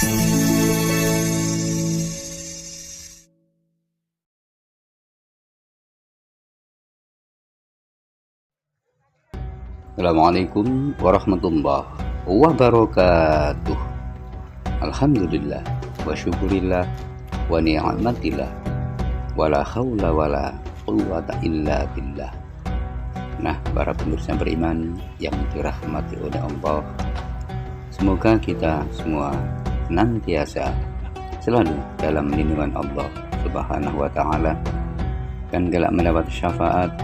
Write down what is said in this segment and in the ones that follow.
Assalamualaikum warahmatullahi wabarakatuh. Alhamdulillah wa syukurillah wa ni'matillah wala haula wala quwwata illa billah. Nah, para pemirsa beriman yang dirahmati oleh Allah, semoga kita semua senantiasa selalu dalam lindungan Allah Subhanahu wa ta'ala, dan gelak mendapat syafaat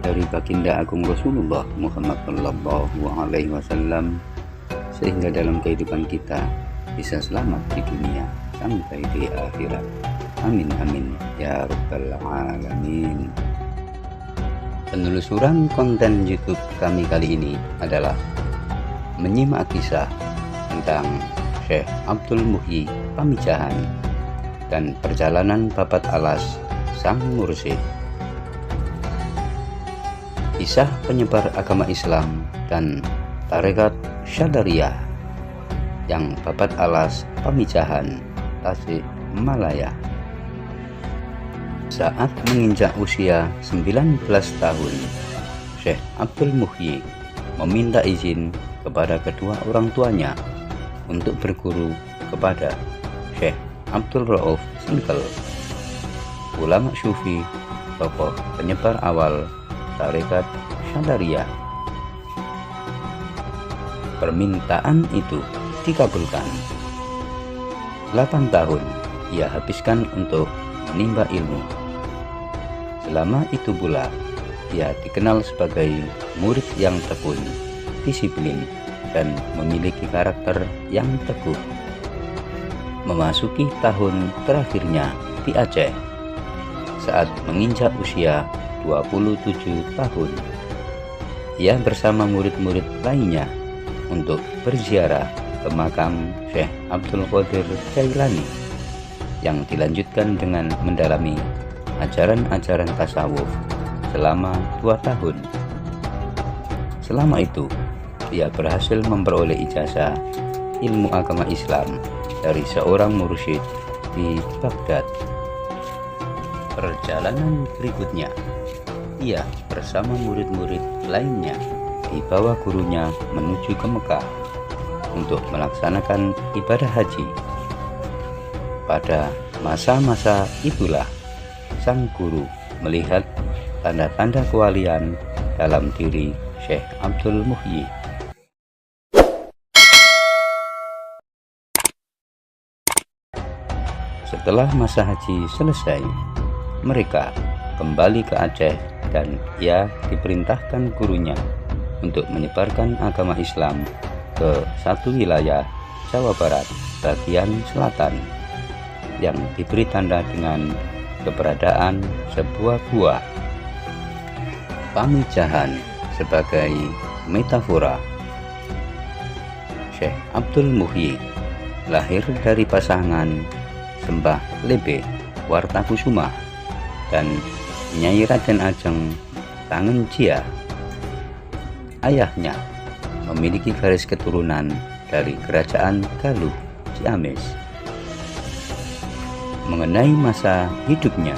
dari baginda agung Rasulullah Muhammad sallallahu alaihi wasallam, sehingga dalam kehidupan kita bisa selamat di dunia sampai di akhirat. Amin amin ya rabbal alamin. Penelusuran konten YouTube kami kali ini adalah menyimak kisah tentang Syekh Abdul Muhyi Pamijahan dan perjalanan babat alas sang mursyid. Kisah penyebar agama Islam dan tarekat Syadhariyah yang babat alas Pamijahan, Tasik Malaya. Saat menginjak usia 19 tahun, Syekh Abdul Muhyi meminta izin kepada kedua orang tuanya untuk berguru kepada Syekh Abdul Rauf Singkel, ulama Sufi, tokoh penyebar awal tarekat Syadhariyah. Permintaan itu dikabulkan. 8 tahun ia habiskan untuk menimba ilmu. Selama itu pula ia dikenal sebagai murid yang tekun, disiplin, dan memiliki karakter yang teguh. Memasuki tahun terakhirnya di Aceh, saat menginjak usia 27 tahun, ia bersama murid-murid lainnya untuk berziarah ke makam Syekh Abdul Qadir Jailani, yang dilanjutkan dengan mendalami ajaran-ajaran tasawuf selama 2 tahun. Selama itu, ia berhasil memperoleh ijazah ilmu agama Islam dari seorang mursyid di Baghdad. Perjalanan berikutnya, ia bersama murid-murid lainnya dibawa gurunya menuju ke Mekah untuk melaksanakan ibadah haji. Pada masa-masa itulah sang guru melihat tanda-tanda kewalian dalam diri Syekh Abdul Muhyi. Setelah masa haji selesai, mereka kembali ke Aceh dan ia diperintahkan gurunya untuk menyebarkan agama Islam ke satu wilayah Jawa Barat bagian selatan yang diberi tanda dengan keberadaan sebuah gua. Pamijahan sebagai metafora. Syekh Abdul Muhyi lahir dari pasangan Sembah Lebe Wartakusuma dan Nyai Raden Ajeng Tangenjia. Ayahnya memiliki garis keturunan dari Kerajaan Galuh Ciamis. Mengenai masa hidupnya,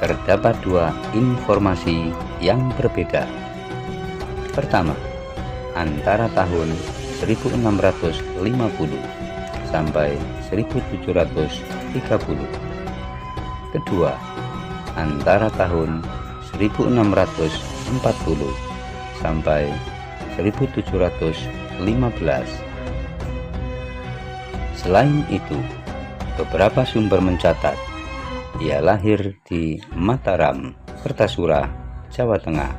terdapat 2 informasi yang berbeda. Pertama, antara tahun 1650 sampai 1730. Kedua, antara tahun 1640 sampai 1715. Selain itu, beberapa sumber mencatat ia lahir di Mataram, Kertasura, Jawa Tengah.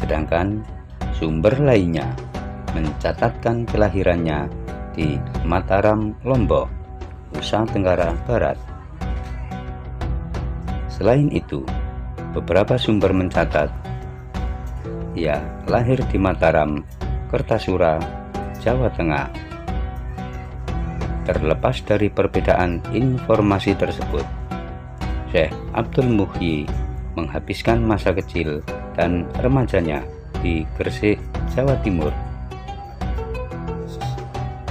Sedangkan sumber lainnya mencatatkan kelahirannya di Mataram, Lombok, Nusa Tenggara Barat. Selain itu, beberapa sumber mencatat ia lahir di Mataram, Kertasura, Jawa Tengah. Terlepas dari perbedaan informasi tersebut, Syekh Abdul Muhyi menghabiskan masa kecil dan remajanya di Gresik, Jawa Timur.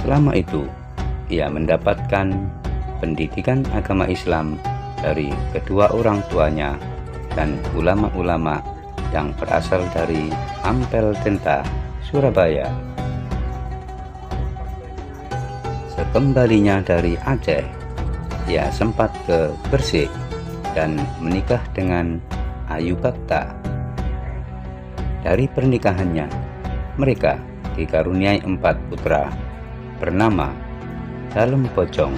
Selama itu, ia mendapatkan pendidikan agama Islam dari kedua orang tuanya dan ulama-ulama yang berasal dari Ampel Tenta, Surabaya. Sekembalinya dari Aceh, ia sempat ke Gresik dan menikah dengan Ayu Bapta. Dari pernikahannya, mereka dikaruniai 4 putra bernama Dalem Pocong,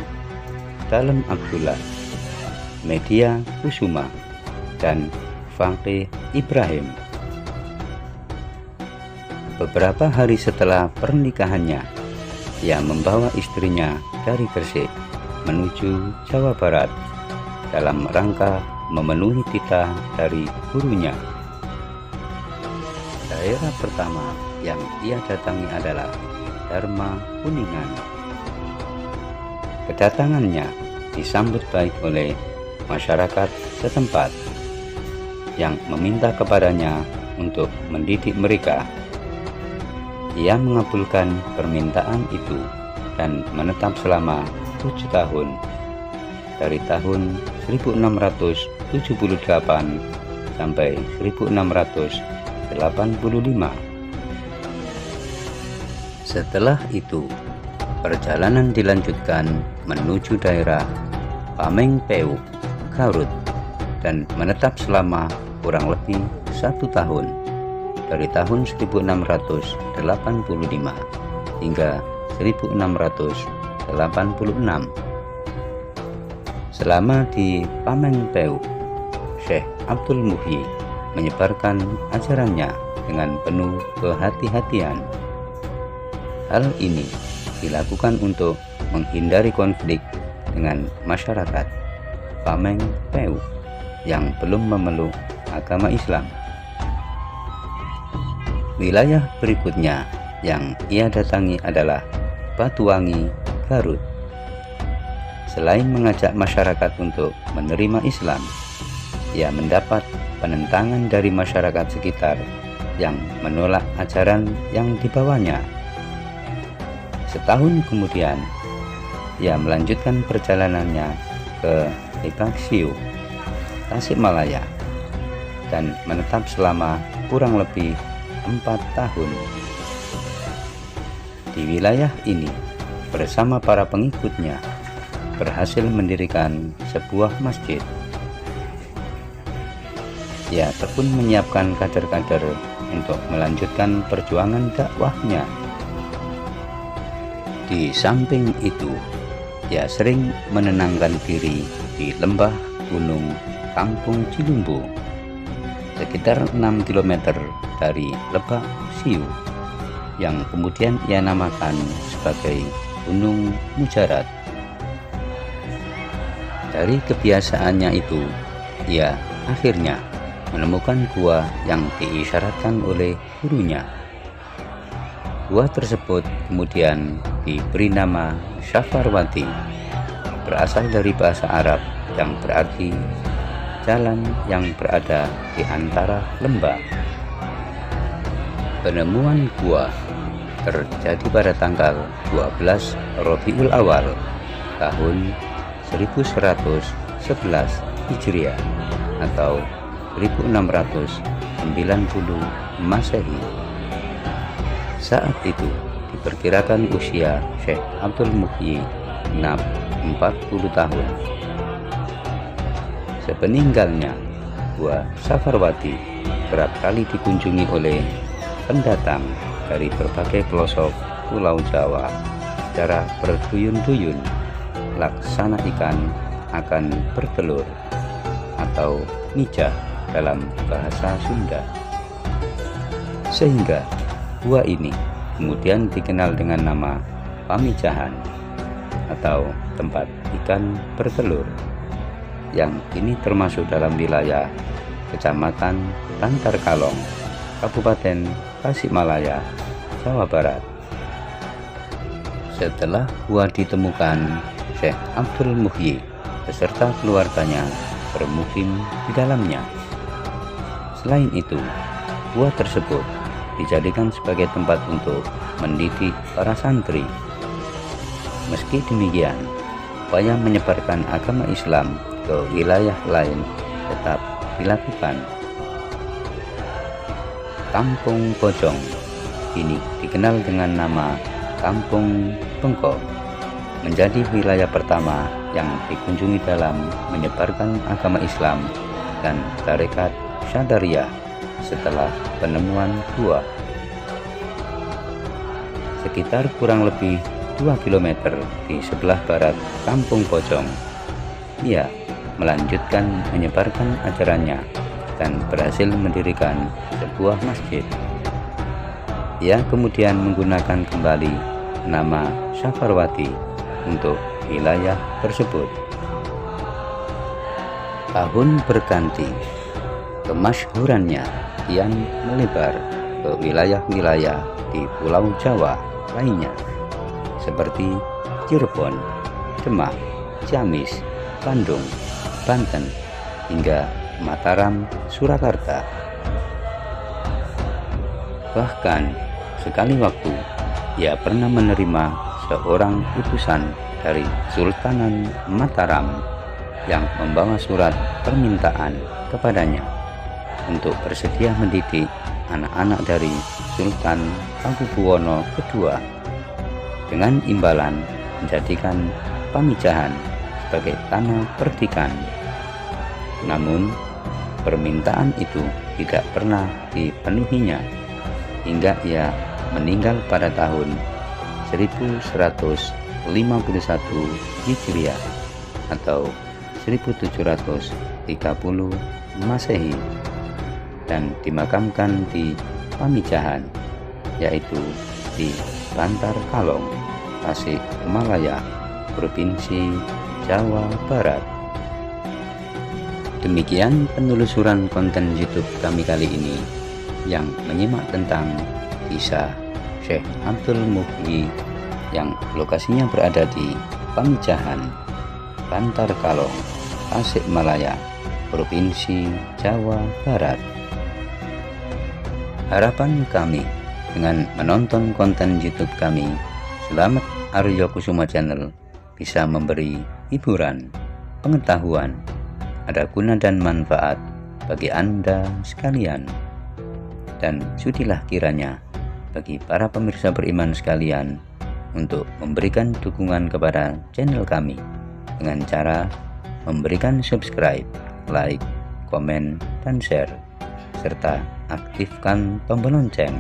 Dalem Abdullah, Media Kusuma, dan Fangke Ibrahim. Beberapa hari setelah pernikahannya, ia membawa istrinya dari Gresik menuju Jawa Barat dalam rangka memenuhi titah dari gurunya. Daerah pertama yang ia datangi adalah Dharma Kuningan. Kedatangannya disambut baik oleh masyarakat setempat yang meminta kepadanya untuk mendidik mereka. Ia mengabulkan permintaan itu dan menetap selama 7 tahun, dari tahun 1678 sampai 1685. Setelah itu, perjalanan dilanjutkan menuju daerah Pamengpeuk, Garut, dan menetap selama kurang lebih 1 tahun, dari tahun 1685 hingga 1686. Selama di Pamengpeuk, Syekh Abdul Muhyi menyebarkan ajarannya dengan penuh kehati-hatian. Hal ini dilakukan untuk menghindari konflik dengan masyarakat Pamengpeuk yang belum memeluk agama Islam. Wilayah berikutnya yang ia datangi adalah Batuwangi, Garut. Selain mengajak masyarakat untuk menerima Islam, ia mendapat penentangan dari masyarakat sekitar yang menolak ajaran yang dibawanya. Setahun kemudian, ia melanjutkan perjalanannya ke Ekaksiu, Tasikmalaya, dan menetap selama kurang lebih 4 tahun. Di wilayah ini, bersama para pengikutnya, berhasil mendirikan sebuah masjid. Ia tekun menyiapkan kader-kader untuk melanjutkan perjuangan dakwahnya. Di samping itu, ia sering menenangkan diri di lembah gunung Kampung Cilumbu, sekitar 6 km dari Lebak Siu, yang kemudian ia namakan sebagai Gunung Mujarat. Dari kebiasaannya itu, ia akhirnya menemukan gua yang diisyaratkan oleh gurunya. Gua tersebut kemudian diberi nama Safarwati, berasal dari bahasa Arab yang berarti jalan yang berada di antara lembah. Penemuan gua terjadi pada tanggal 12 Rabiul Awal tahun 1111 Hijriah atau 1690 Masehi. Saat itu diperkirakan usia Syekh Abdul Muhyi 40 tahun. Sepeninggalnya, Gua Safarwati kerap kali dikunjungi oleh pendatang dari berbagai pelosok Pulau Jawa secara berduyun-duyun. Laksana ikan akan bertelur atau mijah dalam bahasa Sunda, sehingga gua ini kemudian dikenal dengan nama Pamijahan atau tempat ikan bertelur, yang ini termasuk dalam wilayah Kecamatan Bantar Kalong, Kabupaten Tasikmalaya, Jawa Barat. Setelah gua ditemukan, Syekh Abdul Muhyi beserta keluarganya bermukim di dalamnya. Selain itu, gua tersebut dijadikan sebagai tempat untuk mendidik para santri. Meski demikian, upaya menyebarkan agama Islam ke wilayah lain tetap dilakukan. Kampung Pojong kini dikenal dengan nama Kampung Bengko, menjadi wilayah pertama yang dikunjungi dalam menyebarkan agama Islam dan tarekat Syadhariyah setelah penemuan gua. Sekitar kurang lebih 2 km di sebelah barat Kampung Pojong, ia melanjutkan menyebarkan ajarannya dan berhasil mendirikan sebuah masjid. Ia kemudian menggunakan kembali nama Safarwati untuk wilayah tersebut. Tahun berganti, kemasyhurannya kian melebar ke wilayah-wilayah di Pulau Jawa lainnya seperti Cirebon, Demak, Ciamis, Bandung, Banten, hingga Mataram, Surakarta. Bahkan sekali waktu ia pernah menerima seorang utusan dari Sultanan Mataram yang membawa surat permintaan kepadanya untuk bersedia mendidik anak-anak dari Sultan Pakubuwono II dengan imbalan menjadikan Pamijahan sebagai tanah perdikan. Namun permintaan itu tidak pernah dipenuhinya hingga ia meninggal pada tahun 1151 Hijriah atau 1730 Masehi dan dimakamkan di Pamijahan, yaitu di Bantar Kalong, Tasikmalaya, Provinsi Jawa Barat. Demikian penelusuran konten YouTube kami kali ini yang menyimak tentang kisah Syekh Abdul Muhyi yang lokasinya berada di Pamijahan, Bantar Kalong, Tasikmalaya, Provinsi Jawa Barat. Harapan kami dengan menonton konten YouTube kami Slamet Aryo Kusuma Channel bisa memberi hiburan, pengetahuan, ada guna dan manfaat bagi Anda sekalian. Dan sudilah kiranya bagi para pemirsa beriman sekalian untuk memberikan dukungan kepada channel kami dengan cara memberikan subscribe, like, komen, dan share, serta aktifkan tombol lonceng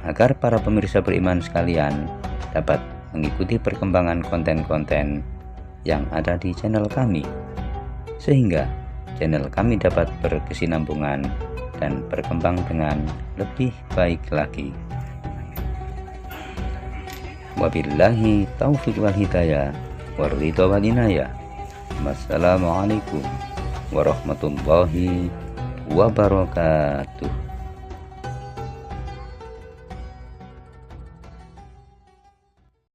agar para pemirsa beriman sekalian dapat mengikuti perkembangan konten-konten yang ada di channel kami, sehingga channel kami dapat berkesinambungan dan berkembang dengan lebih baik lagi. Wabillahi taufiq wal hidayah waridha wal inayah. Wassalamualaikum warahmatullahi wabarakatuh.